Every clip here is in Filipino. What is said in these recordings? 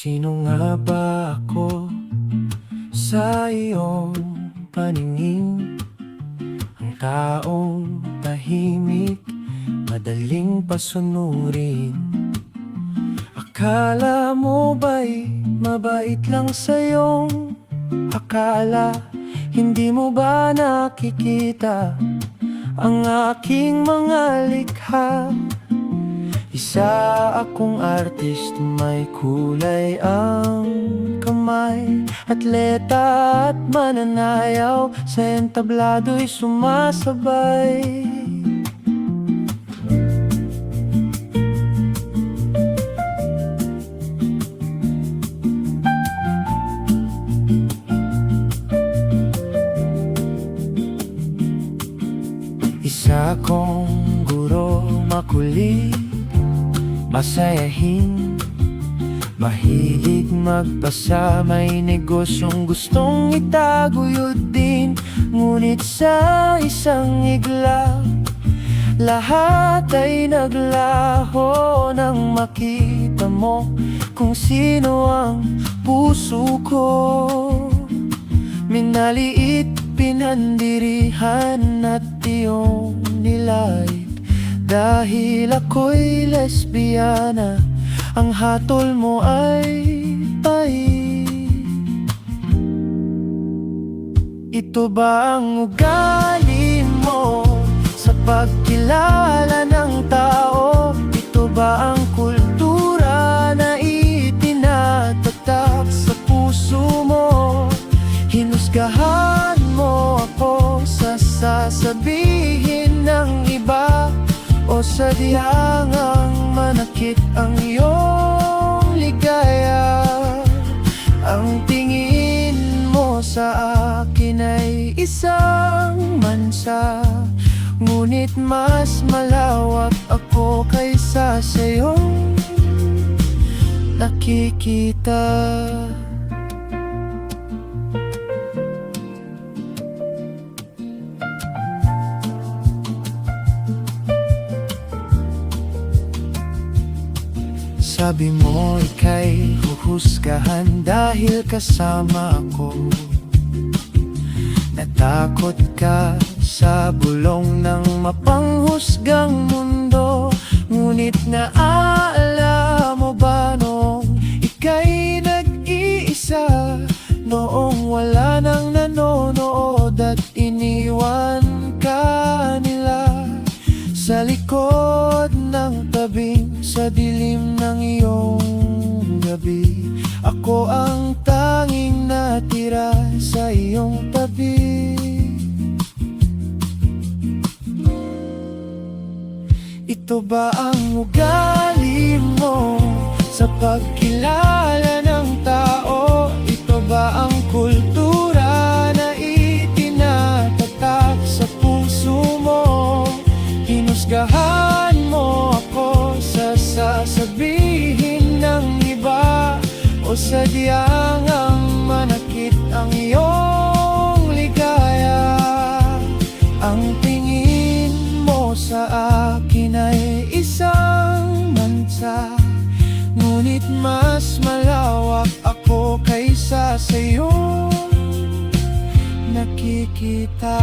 Sino nga ba ako sa iyong paningin? Ang taong tahimik, madaling pasunurin. Akala mo ba'y mabait lang sa iyong akala? Hindi mo ba nakikita ang aking mga likha? Isa akong artist, may kulay ang kamay, atleta at mananayaw, sa entablado'y sumasabay. Isa kong guro, makulit, masayahin, mahilig magbasa, may negosyong gustong itaguyod din. Ngunit sa isang iglap, lahat ay naglaho nang makita mo kung sino ang puso ko. Minaliit, pinandirihan at iyong nilait dahil ako'y lesbiana. Ang hatol mo ay pait. Ito ba ang ugali mo sa pagkilala ng tao? Ito ba ang kultura na itinatatak sa puso mo? Hinusgahan mo ako sa sasabihin ng iba, o sadyang ang manakit ang iyong ligaya? Ang tingin mo sa akin ay isang mansa, ngunit mas malawak ako kaysa sa'yong nakikita. Sabi mo ika'y huhusgahan dahil kasama ko. Natakot ka sa bulong ng mapanghusgang mundo. Ngunit naaalala mo ba noong ika'y nag-iisa? Noong wala nang nanonood at iniwan ka nila sa likod ng tabing, sa dilim ng iyong gabi. Ako ang tanging natira sa iyong tabi. Ito ba ang ugali mo sa pagkilala ng tao? Ito ba ang kultura na itinatatak sa puso mo? Hinusgahan mo ako sa sasabihin ng iba, o sadyang ang manakit ang iyong ligaya? Ang tingin mo sa akin ay isang mansa, ngunit mas malawak ako kaysa sa iyong nakikita.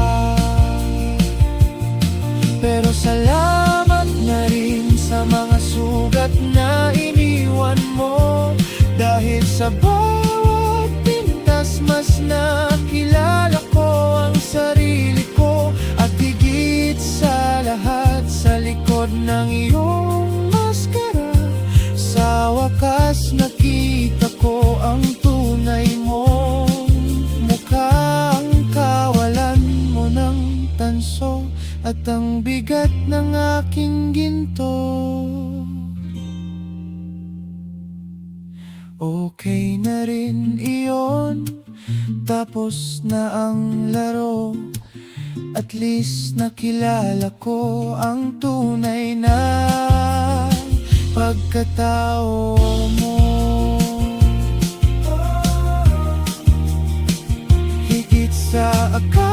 Pero salamat na rin sa mga sugat na iniwan mo, dahil sa bawat pintas mas nakilala ko ang sarili ko. At higit sa lahat, sa likod ng iyong maskara, sa wakas nakita ko ang tunay mong mukha. Ang kawalan mo ng tanso at ang bigat ng aking ginto. Okay na rin iyon, tapos na ang laro. At least nakilala ko ang tunay na pagkatao mo. Higit sa akala